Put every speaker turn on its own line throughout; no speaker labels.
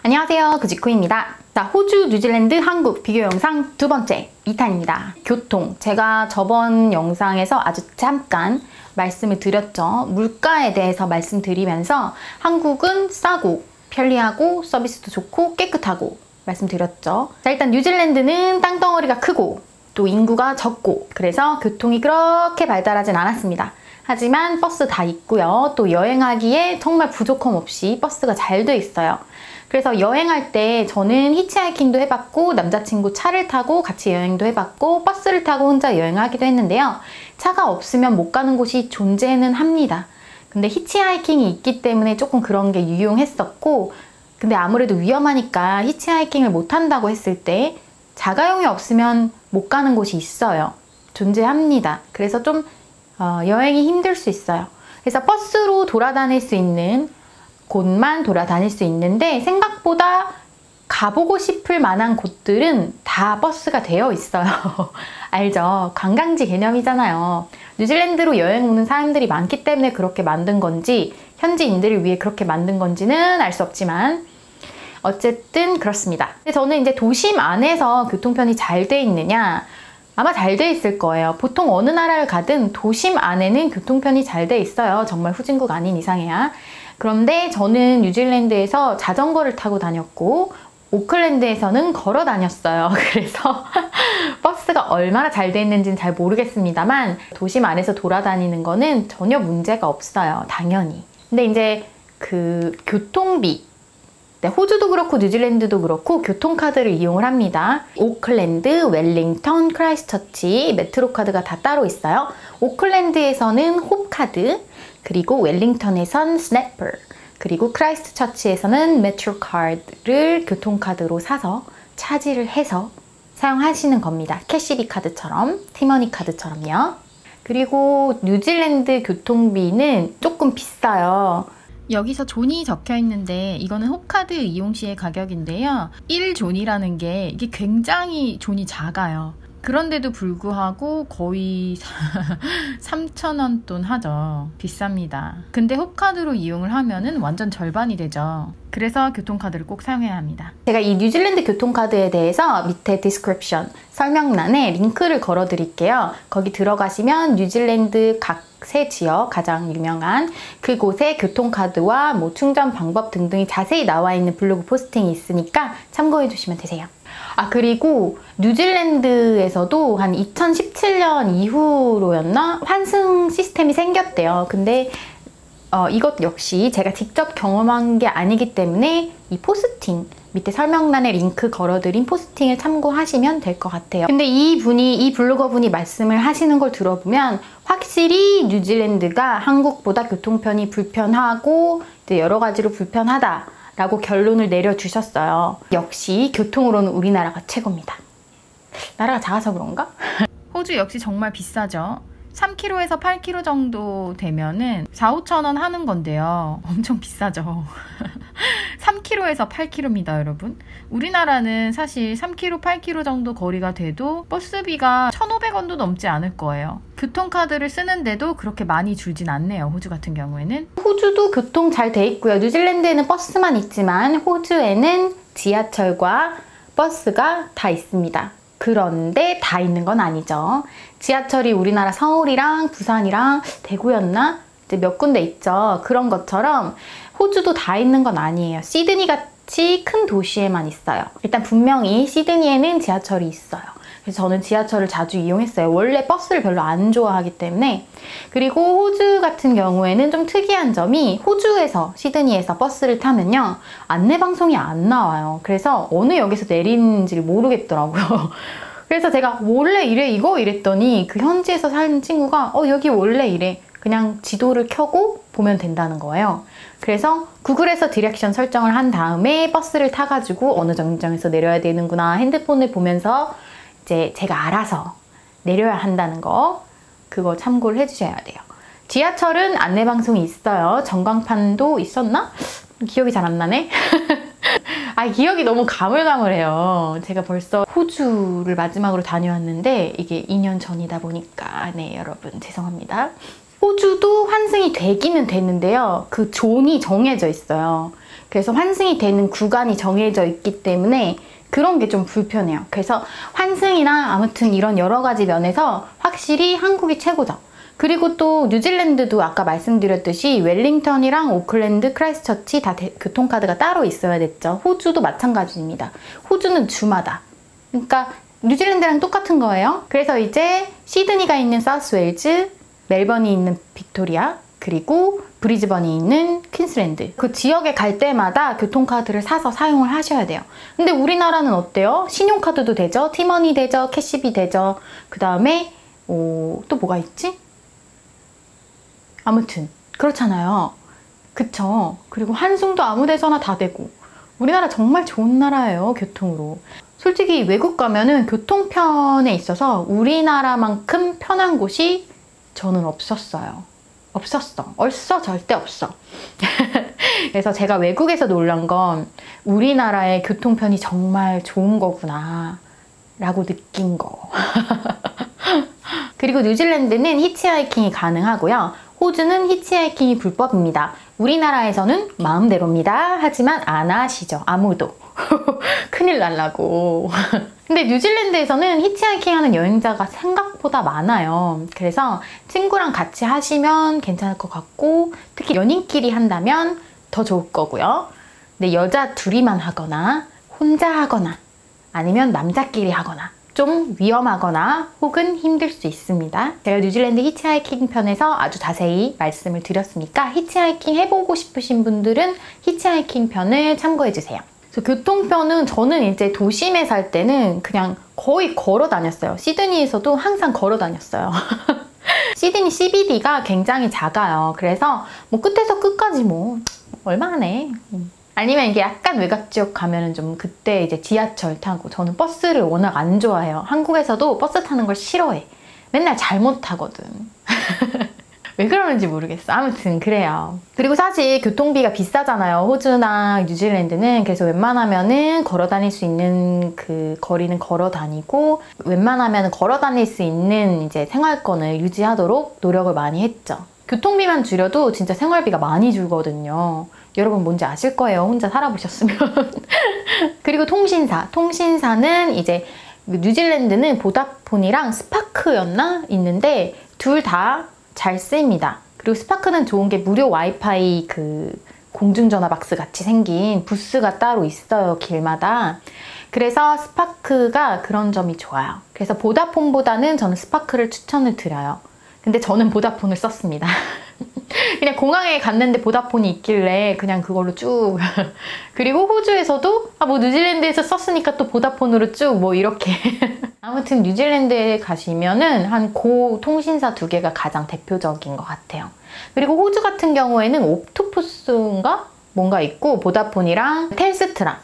안녕하세요, 구지코입니다. 자, 호주, 뉴질랜드, 한국 비교 영상 두 번째 2탄입니다. 교통. 제가 저번 영상에서 아주 잠깐 말씀을 드렸죠. 물가에 대해서 말씀드리면서 한국은 싸고 편리하고 서비스도 좋고 깨끗하고 말씀드렸죠. 자, 일단 뉴질랜드는 땅덩어리가 크고 또 인구가 적고 그래서 교통이 그렇게 발달하진 않았습니다. 하지만 버스 다 있고요. 또 여행하기에 정말 부족함 없이 버스가 잘 돼 있어요. 그래서 여행할 때 저는 히치하이킹도 해봤고 남자친구 차를 타고 같이 여행도 해봤고 버스를 타고 혼자 여행하기도 했는데요. 차가 없으면 못 가는 곳이 존재는 합니다. 근데 히치하이킹이 있기 때문에 조금 그런 게 유용했었고, 근데 아무래도 위험하니까 히치하이킹을 못 한다고 했을 때 자가용이 없으면 못 가는 곳이 있어요. 존재합니다. 그래서 좀 여행이 힘들 수 있어요. 그래서 버스로 돌아다닐 수 있는 곳만 돌아다닐 수 있는데 생각보다 가보고 싶을 만한 곳들은 다 버스가 되어 있어요. 알죠? 관광지 개념이잖아요. 뉴질랜드로 여행 오는 사람들이 많기 때문에 그렇게 만든 건지 현지인들을 위해 그렇게 만든 건지는 알 수 없지만 어쨌든 그렇습니다. 근데 저는 이제 도심 안에서 교통편이 잘 돼 있느냐? 아마 잘 돼 있을 거예요. 보통 어느 나라를 가든 도심 안에는 교통편이 잘 돼 있어요. 정말 후진국 아닌 이상해야. 그런데 저는 뉴질랜드에서 자전거를 타고 다녔고 오클랜드에서는 걸어 다녔어요. 그래서 버스가 얼마나 잘 돼 있는지는 잘 모르겠습니다만 도심 안에서 돌아다니는 거는 전혀 문제가 없어요. 당연히. 근데 이제 그 교통비, 호주도 그렇고 뉴질랜드도 그렇고 교통카드를 이용을 합니다. 오클랜드, 웰링턴, 크라이스트처치 메트로카드가 다 따로 있어요. 오클랜드에서는 홉카드, 그리고 웰링턴에선 스냅퍼, 그리고 크라이스트처치에서는 메트로카드를 교통카드로 사서 차지를 해서 사용하시는 겁니다. 캐시비 카드처럼, 티머니 카드처럼요. 그리고 뉴질랜드 교통비는 조금 비싸요. 여기서 존이 적혀 있는데 이거는 홉카드 이용 시의 가격인데요. 1존이라는 게 이게 굉장히 존이 작아요. 그런데도 불구하고 거의 3,000원 돈 하죠. 비쌉니다. 근데 홉카드로 이용을 하면은 완전 절반이 되죠. 그래서 교통카드를 꼭 사용해야 합니다. 제가 이 뉴질랜드 교통카드에 대해서 밑에 디스크립션, 설명란에 링크를 걸어 드릴게요. 거기 들어가시면 뉴질랜드 각 세 지역 가장 유명한 그곳의 교통카드와 뭐 충전 방법 등등이 자세히 나와 있는 블로그 포스팅이 있으니까 참고해 주시면 되세요. 아, 그리고 뉴질랜드에서도 한 2017년 이후로였나? 환승 시스템이 생겼대요. 근데 이것 역시 제가 직접 경험한 게 아니기 때문에 이 포스팅, 밑에 설명란에 링크 걸어드린 포스팅을 참고하시면 될 것 같아요. 근데 이 블로거분이 말씀을 하시는 걸 들어보면 확실히 뉴질랜드가 한국보다 교통편이 불편하고 이제 여러 가지로 불편하다 라고 결론을 내려주셨어요. 역시 교통으로는 우리나라가 최고입니다. 나라가 작아서 그런가? 호주 역시 정말 비싸죠. 3km에서 8km 정도 되면은 4,000~5,000원 하는 건데요. 엄청 비싸죠. 3km에서 8km입니다, 여러분. 우리나라는 사실 3km, 8km 정도 거리가 돼도 버스비가 1,500원도 넘지 않을 거예요. 교통카드를 쓰는데도 그렇게 많이 줄진 않네요, 호주 같은 경우에는. 호주도 교통 잘 돼 있고요. 뉴질랜드에는 버스만 있지만 호주에는 지하철과 버스가 다 있습니다. 그런데 다 있는 건 아니죠. 지하철이 우리나라 서울이랑 부산이랑 대구였나? 이제 몇 군데 있죠. 그런 것처럼 호주도 다 있는 건 아니에요. 시드니 같이 큰 도시에만 있어요. 일단 분명히 시드니에는 지하철이 있어요. 그래서 저는 지하철을 자주 이용했어요. 원래 버스를 별로 안 좋아하기 때문에. 그리고 호주 같은 경우에는 좀 특이한 점이 호주에서, 시드니에서 버스를 타면요. 안내방송이 안 나와요. 그래서 어느 역에서 내리는지를 모르겠더라고요. 그래서 제가 원래 이래 이거 이랬더니 그 현지에서 사는 친구가 여기 원래 이래. 그냥 지도를 켜고 보면 된다는 거예요. 그래서 구글에서 디렉션 설정을 한 다음에 버스를 타가지고 어느 정류장에서 내려야 되는구나 핸드폰을 보면서 이제 제가 알아서 내려야 한다는 거, 그거 참고를 해주셔야 돼요. 지하철은 안내방송이 있어요. 전광판도 있었나? 기억이 잘 안 나네? 아, 기억이 너무 가물가물해요. 제가 벌써 호주를 마지막으로 다녀왔는데 이게 2년 전이다 보니까 네, 여러분 죄송합니다. 호주도 환승이 되기는 되는데요. 그 존이 정해져 있어요. 그래서 환승이 되는 구간이 정해져 있기 때문에 그런 게 좀 불편해요. 그래서 환승이나 아무튼 이런 여러 가지 면에서 확실히 한국이 최고죠. 그리고 또 뉴질랜드도 아까 말씀드렸듯이 웰링턴이랑 오클랜드, 크라이스트처치 다 교통카드가 따로 있어야 됐죠. 호주도 마찬가지입니다. 호주는 주마다. 그러니까 뉴질랜드랑 똑같은 거예요. 그래서 이제 시드니가 있는 사우스웨일즈, 멜번이 있는 빅토리아, 그리고 브리즈번이 있는 퀸슬랜드. 그 지역에 갈 때마다 교통카드를 사서 사용을 하셔야 돼요. 근데 우리나라는 어때요? 신용카드도 되죠? 티머니 되죠? 캐시비 되죠? 그 다음에 또 뭐가 있지? 아무튼 그렇잖아요. 그쵸? 그리고 환승도 아무 데서나 다 되고 우리나라 정말 좋은 나라예요, 교통으로. 솔직히 외국 가면은 교통편에 있어서 우리나라만큼 편한 곳이 저는 없었어요. 없어. 절대 없어. 그래서 제가 외국에서 놀란 건 우리나라의 교통편이 정말 좋은 거구나 라고 느낀 거. 그리고 뉴질랜드는 히치하이킹이 가능하고요. 호주는 히치하이킹이 불법입니다. 우리나라에서는 마음대로입니다. 하지만 안 하시죠. 아무도. 큰일 날라고. 근데 뉴질랜드에서는 히치하이킹 하는 여행자가 생각보다 많아요. 그래서 친구랑 같이 하시면 괜찮을 것 같고 특히 연인끼리 한다면 더 좋을 거고요. 근데 여자 둘이만 하거나 혼자 하거나 아니면 남자끼리 하거나 좀 위험하거나 혹은 힘들 수 있습니다. 제가 뉴질랜드 히치하이킹 편에서 아주 자세히 말씀을 드렸으니까 히치하이킹 해보고 싶으신 분들은 히치하이킹 편을 참고해주세요. 그래서 교통편은 저는 이제 도심에 살 때는 그냥 거의 걸어 다녔어요. 시드니에서도 항상 걸어 다녔어요. 시드니 CBD가 굉장히 작아요. 그래서 뭐 끝에서 끝까지 뭐 얼마나. 아니면 이게 약간 외곽 지역 가면은 좀 그때 이제 지하철 타고, 저는 버스를 워낙 안 좋아해요. 한국에서도 버스 타는 걸 싫어해. 맨날 잘못 타거든. 왜 그러는지 모르겠어. 아무튼 그래요. 그리고 사실 교통비가 비싸잖아요. 호주나 뉴질랜드는. 그래서 웬만하면은 걸어 다닐 수 있는 그 거리는 걸어 다니고 웬만하면 걸어 다닐 수 있는 이제 생활권을 유지하도록 노력을 많이 했죠. 교통비만 줄여도 진짜 생활비가 많이 줄거든요. 여러분 뭔지 아실 거예요. 혼자 살아보셨으면. 그리고 통신사는 이제 뉴질랜드는 보다폰이랑 스파크였나? 있는데 둘 다 잘 씁니다. 그리고 스파크는 좋은 게 무료 와이파이 그 공중전화 박스 같이 생긴 부스가 따로 있어요. 길마다. 그래서 스파크가 그런 점이 좋아요. 그래서 보다폰보다는 저는 스파크를 추천을 드려요. 근데 저는 보다폰을 썼습니다. 그냥 공항에 갔는데 보다폰이 있길래 그냥 그걸로 쭉. 그리고 호주에서도 뭐 뉴질랜드에서 썼으니까 또 보다폰으로 쭉 뭐 이렇게. 아무튼 뉴질랜드에 가시면은 한 통신사 두 개가 가장 대표적인 것 같아요. 그리고 호주 같은 경우에는 옥토푸스인가? 뭔가 있고 보다폰이랑 텔스트라.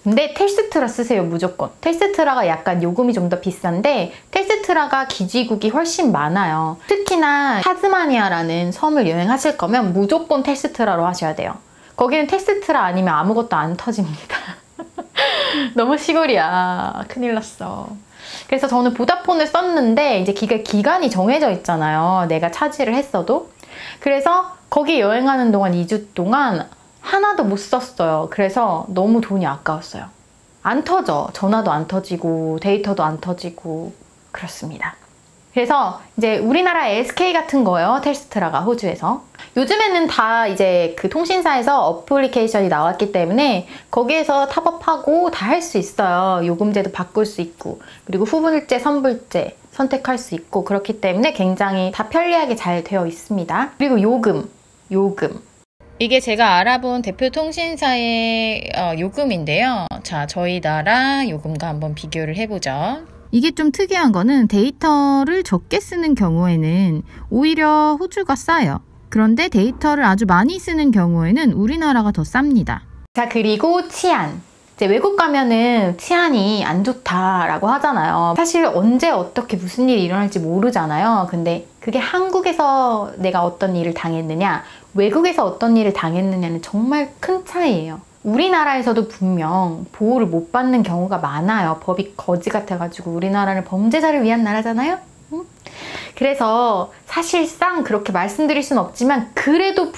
근데 텔스트라 쓰세요, 무조건. 텔스트라가 약간 요금이 좀 더 비싼데 텔스트라가 기지국이 훨씬 많아요. 특히나 타스마니아라는 섬을 여행하실 거면 무조건 텔스트라로 하셔야 돼요. 거기는 텔스트라 아니면 아무것도 안 터집니다. 너무 시골이야. 큰일 났어. 그래서 저는 보다폰을 썼는데 이제 기간이 정해져 있잖아요. 내가 차지를 했어도. 그래서 거기 여행하는 동안 2주 동안 하나도 못 썼어요. 그래서 너무 돈이 아까웠어요. 안 터져. 전화도 안 터지고 데이터도 안 터지고 그렇습니다. 그래서 이제 우리나라 SK 같은 거예요. 텔스트라가 호주에서. 요즘에는 다 이제 그 통신사에서 어플리케이션이 나왔기 때문에 거기에서 탑업하고 다 할 수 있어요. 요금제도 바꿀 수 있고 그리고 후불제, 선불제 선택할 수 있고 그렇기 때문에 굉장히 다 편리하게 잘 되어 있습니다. 그리고 요금. 이게 제가 알아본 대표 통신사의 요금인데요. 자, 저희 나라 요금과 한번 비교를 해보죠. 이게 좀 특이한 거는 데이터를 적게 쓰는 경우에는 오히려 호주가 싸요. 그런데 데이터를 아주 많이 쓰는 경우에는 우리나라가 더 쌉니다. 자, 그리고 치안. 이제 외국 가면은 치안이 안 좋다라고 하잖아요. 사실 언제 어떻게 무슨 일이 일어날지 모르잖아요. 근데 그게 한국에서 내가 어떤 일을 당했느냐, 외국에서 어떤 일을 당했느냐는 정말 큰 차이예요. 우리나라에서도 분명 보호를 못 받는 경우가 많아요. 법이 거지 같아가지고. 우리나라는 범죄자를 위한 나라잖아요. 응? 그래서 사실상 그렇게 말씀드릴 순 없지만 그럼에도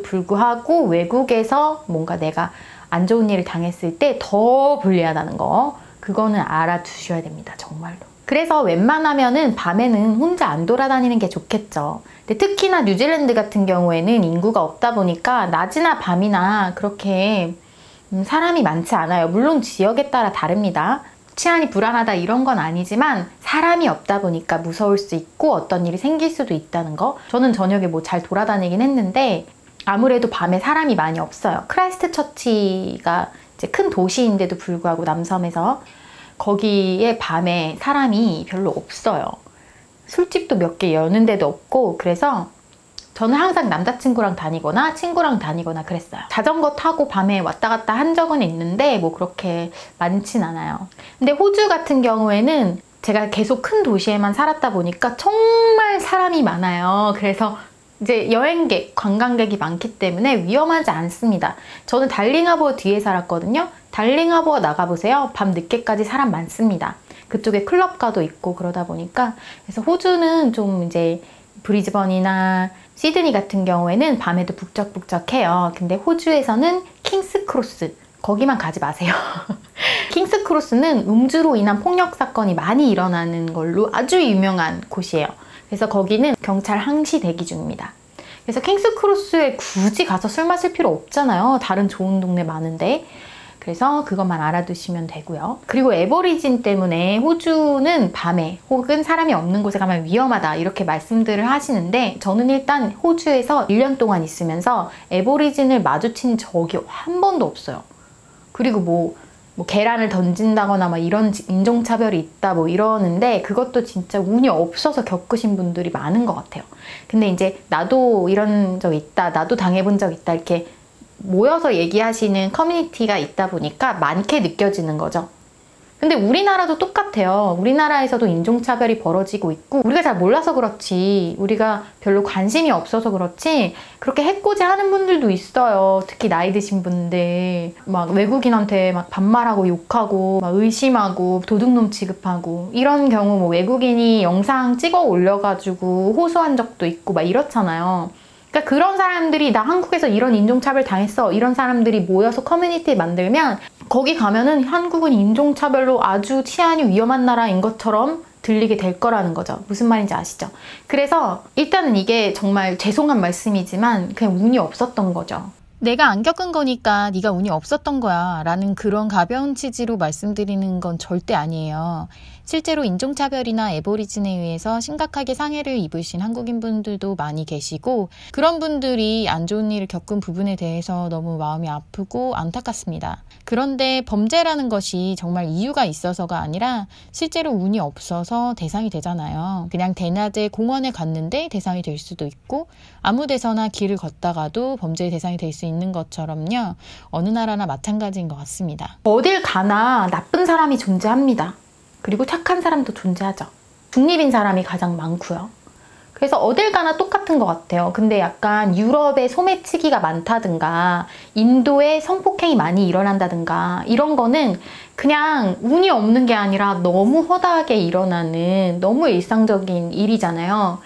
불구하고 외국에서 뭔가 내가 안 좋은 일을 당했을 때 더 불리하다는 거, 그거는 알아두셔야 됩니다. 정말로. 그래서 웬만하면은 밤에는 혼자 안 돌아다니는 게 좋겠죠. 근데 특히나 뉴질랜드 같은 경우에는 인구가 없다 보니까 낮이나 밤이나 그렇게 사람이 많지 않아요. 물론 지역에 따라 다릅니다. 치안이 불안하다 이런 건 아니지만 사람이 없다 보니까 무서울 수 있고 어떤 일이 생길 수도 있다는 거. 저는 저녁에 뭐 잘 돌아다니긴 했는데 아무래도 밤에 사람이 많이 없어요. 크라이스트처치가 이제 큰 도시인데도 불구하고 남섬에서 거기에 밤에 사람이 별로 없어요. 술집도 몇 개 여는 데도 없고, 그래서 저는 항상 남자친구랑 다니거나 친구랑 다니거나 그랬어요. 자전거 타고 밤에 왔다 갔다 한 적은 있는데 뭐 그렇게 많진 않아요. 근데 호주 같은 경우에는 제가 계속 큰 도시에만 살았다 보니까 정말 사람이 많아요. 그래서 이제 여행객, 관광객이 많기 때문에 위험하지 않습니다. 저는 달링하버 뒤에 살았거든요. 달링하버 나가보세요. 밤 늦게까지 사람 많습니다. 그쪽에 클럽가도 있고 그러다 보니까. 그래서 호주는 좀 이제 브리즈번이나 시드니 같은 경우에는 밤에도 북적북적해요. 근데 호주에서는 킹스크로스, 거기만 가지 마세요. 킹스크로스는 음주로 인한 폭력 사건이 많이 일어나는 걸로 아주 유명한 곳이에요. 그래서 거기는 경찰 항시 대기 중입니다. 그래서 킹스크로스에 굳이 가서 술 마실 필요 없잖아요. 다른 좋은 동네 많은데. 그래서 그것만 알아두시면 되고요. 그리고 에버리진 때문에 호주는 밤에 혹은 사람이 없는 곳에 가면 위험하다 이렇게 말씀들을 하시는데, 저는 일단 호주에서 1년 동안 있으면서 에버리진을 마주친 적이 한 번도 없어요. 그리고 뭐 계란을 던진다거나 막 이런 인종차별이 있다 뭐 이러는데 그것도 진짜 운이 없어서 겪으신 분들이 많은 것 같아요. 근데 이제 나도 이런 적 있다, 나도 당해본 적 있다 이렇게 모여서 얘기하시는 커뮤니티가 있다 보니까 많게 느껴지는 거죠. 근데 우리나라도 똑같아요. 우리나라에서도 인종차별이 벌어지고 있고, 우리가 잘 몰라서 그렇지, 우리가 별로 관심이 없어서 그렇지 그렇게 해코지 하는 분들도 있어요. 특히 나이 드신 분들 막 외국인한테 막 반말하고 욕하고 막 의심하고 도둑놈 취급하고, 이런 경우 뭐 외국인이 영상 찍어 올려가지고 호소한 적도 있고 막 이렇잖아요. 그러니까 그런 사람들이 나 한국에서 이런 인종차별 당했어, 이런 사람들이 모여서 커뮤니티 만들면 거기 가면은 한국은 인종차별로 아주 치안이 위험한 나라인 것처럼 들리게 될 거라는 거죠. 무슨 말인지 아시죠? 그래서 일단은 이게 정말 죄송한 말씀이지만 그냥 운이 없었던 거죠. 내가 안 겪은 거니까 네가 운이 없었던 거야 라는 그런 가벼운 취지로 말씀드리는 건 절대 아니에요. 실제로 인종차별이나 에버리진에 의해서 심각하게 상해를 입으신 한국인분들도 많이 계시고, 그런 분들이 안 좋은 일을 겪은 부분에 대해서 너무 마음이 아프고 안타깝습니다. 그런데 범죄라는 것이 정말 이유가 있어서가 아니라 실제로 운이 없어서 대상이 되잖아요. 그냥 대낮에 공원에 갔는데 대상이 될 수도 있고, 아무 데서나 길을 걷다가도 범죄의 대상이 될 수 있는 것처럼요. 어느 나라나 마찬가지인 것 같습니다. 어딜 가나 나쁜 사람이 존재합니다. 그리고 착한 사람도 존재하죠. 중립인 사람이 가장 많고요. 그래서 어딜 가나 똑같은 것 같아요. 근데 약간 유럽에 소매치기가 많다든가 인도에 성폭행이 많이 일어난다든가 이런 거는 그냥 운이 없는 게 아니라 너무 허다하게 일어나는 너무 일상적인 일이잖아요.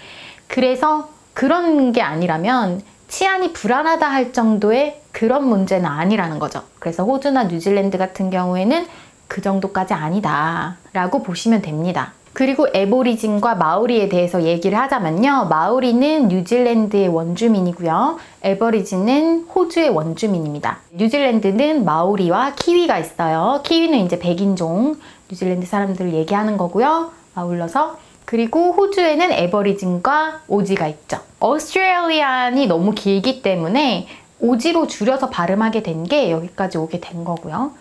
그래서 그런 게 아니라면 치안이 불안하다 할 정도의 그런 문제는 아니라는 거죠. 그래서 호주나 뉴질랜드 같은 경우에는 그 정도까지 아니다 라고 보시면 됩니다. 그리고 에보리진과 마오리에 대해서 얘기를 하자면요. 마오리는 뉴질랜드의 원주민이고요. 에버리진은 호주의 원주민입니다. 뉴질랜드는 마오리와 키위가 있어요. 키위는 이제 백인종 뉴질랜드 사람들을 얘기하는 거고요. 아울러서. 그리고 호주에는 에버리진과 오지가 있죠. 오스트레일리안이 너무 길기 때문에 오지로 줄여서 발음하게 된 게 여기까지 오게 된 거고요.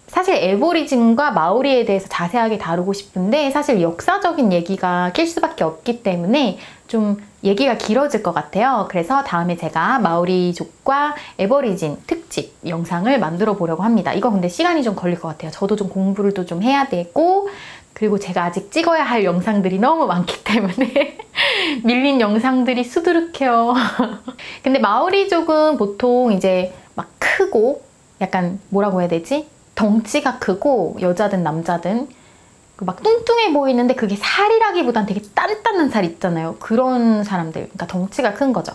사실 에버리진과 마오리에 대해서 자세하게 다루고 싶은데 사실 역사적인 얘기가 낄 수밖에 없기 때문에 좀 얘기가 길어질 것 같아요. 그래서 다음에 제가 마오리족과 에버리진 특집 영상을 만들어 보려고 합니다. 이거 근데 시간이 좀 걸릴 것 같아요. 저도 좀 공부를 또 좀 해야 되고, 그리고 제가 아직 찍어야 할 영상들이 너무 많기 때문에 밀린 영상들이 수두룩해요. 근데 마오리족은 보통 이제 막 크고 약간 뭐라고 해야 되지? 덩치가 크고 여자든 남자든 막 뚱뚱해 보이는데 그게 살이라기보단 되게 단단한 살 있잖아요. 그런 사람들, 그러니까 덩치가 큰 거죠.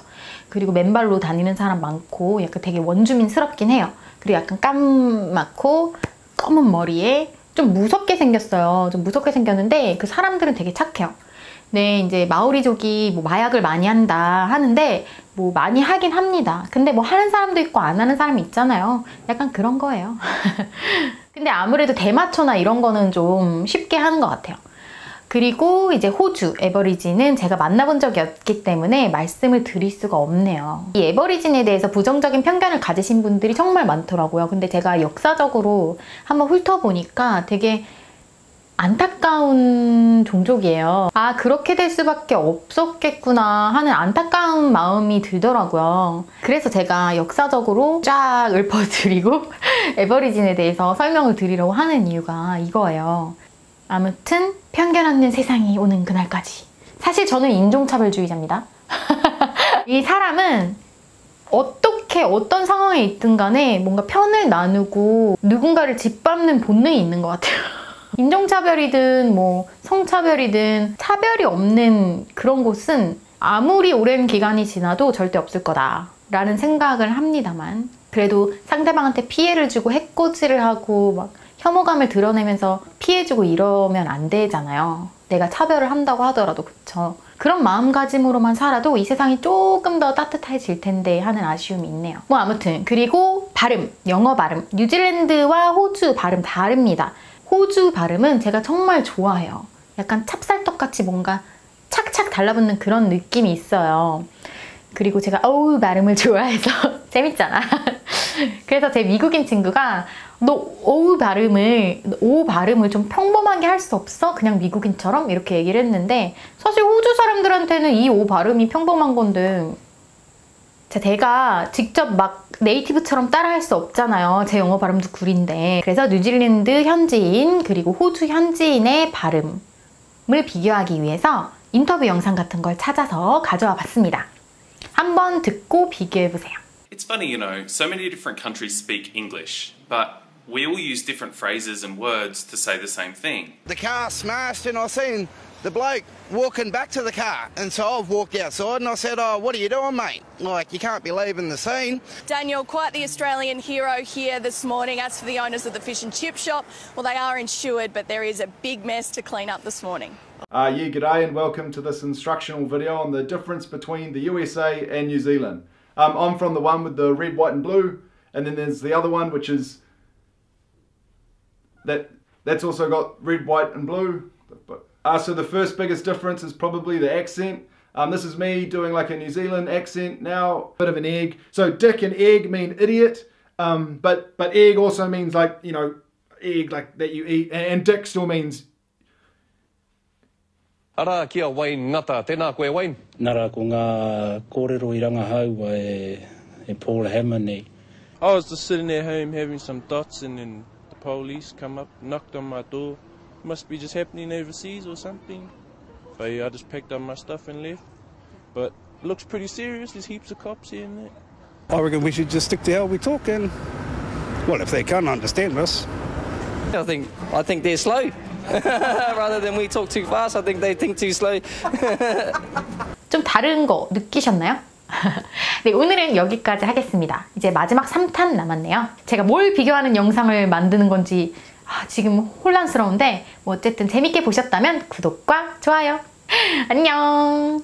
그리고 맨발로 다니는 사람 많고 약간 되게 원주민스럽긴 해요. 그리고 약간 까맣고 검은 머리에 좀 무섭게 생겼어요. 좀 무섭게 생겼는데 그 사람들은 되게 착해요. 네, 이제 마오리족이 뭐 마약을 많이 한다 하는데 뭐 많이 하긴 합니다. 근데 뭐 하는 사람도 있고 안 하는 사람이 있잖아요. 약간 그런 거예요. 근데 아무래도 대마초나 이런 거는 좀 쉽게 하는 것 같아요. 그리고 이제 호주 애버리진은 제가 만나본 적이 없기 때문에 말씀을 드릴 수가 없네요. 이 애버리진에 대해서 부정적인 편견을 가지신 분들이 정말 많더라고요. 근데 제가 역사적으로 한번 훑어보니까 되게 안타까운 종족이에요. 아, 그렇게 될 수밖에 없었겠구나 하는 안타까운 마음이 들더라고요. 그래서 제가 역사적으로 쫙 읊어드리고 애버리진에 대해서 설명을 드리려고 하는 이유가 이거예요. 아무튼 편견 없는 세상이 오는 그날까지. 사실 저는 인종차별주의자입니다. 이 사람은 어떻게 어떤 상황에 있든 간에 뭔가 편을 나누고 누군가를 짓밟는 본능이 있는 것 같아요. 인종차별이든 뭐 성차별이든 차별이 없는 그런 곳은 아무리 오랜 기간이 지나도 절대 없을 거다라는 생각을 합니다만, 그래도 상대방한테 피해를 주고 해코지를 하고 막 혐오감을 드러내면서 피해주고 이러면 안 되잖아요. 내가 차별을 한다고 하더라도. 그쵸? 그런 마음가짐으로만 살아도 이 세상이 조금 더 따뜻해질 텐데 하는 아쉬움이 있네요. 뭐 아무튼, 그리고 발음, 영어 발음. 뉴질랜드와 호주 발음 다릅니다. 호주 발음은 제가 정말 좋아해요. 약간 찹쌀떡같이 뭔가 착착 달라붙는 그런 느낌이 있어요. 그리고 제가 어우 발음을 좋아해서 재밌잖아. 그래서 제 미국인 친구가 너 오 발음을 좀 평범하게 할 수 없어? 그냥 미국인처럼? 이렇게 얘기를 했는데, 사실 호주 사람들한테는 이 오 발음이 평범한 건데 제가 직접 막 네이티브처럼 따라 할 수 없잖아요. 제 영어 발음도 구린데. 그래서 뉴질랜드 현지인 그리고 호주 현지인의 발음을 비교하기 위해서 인터뷰 영상 같은 걸 찾아서 가져와 봤습니다. 한번 듣고 비교해보세요.
It's funny, you know, so many different countries speak English, but we all use different phrases and words to say the same thing.
The car smashed and I seen the bloke walking back to the car, and so I've walked outside and I said, oh, what are you doing, mate? Like, you can't be leaving the scene.
Daniel, quite the Australian hero here this morning. As for the owners of the fish and chip shop, well, they are insured, but there is a big mess to clean up this morning.
Yeah, g'day and welcome to this instructional video on the difference between the USA and New Zealand. I'm from the one with the red, white and blue, and then there's the other one which is that's also got red, white and blue. So the first biggest difference is probably the accent. This is me doing like a New Zealand accent now, bit of an egg. So dick and egg mean idiot, but egg also means like, you know, egg like that you eat, and dick still means.
Ara kia Wayne ngata tēnā koe Wayne.
Nara ko ngā kōrero I ranga haua e Paul Hammond.
I was just sitting at home having some dots and then the police come up, knocked on my door. Must be just happening overseas or something. So yeah, I just packed up my stuff and left. But it looks pretty serious, there's heaps of cops here and there.
I reckon we should just stick to how we talk, and well, if they can't understand us.
I think they're slow. Rather than we talk too fast, I think they think too slow.
좀 다른 거 느끼셨나요? 네, 오늘은 여기까지 하겠습니다. 이제 마지막 3탄 남았네요. 제가 뭘 비교하는 영상을 만드는 건지 지금 혼란스러운데 뭐 어쨌든 재밌게 보셨다면 구독과 좋아요. 안녕.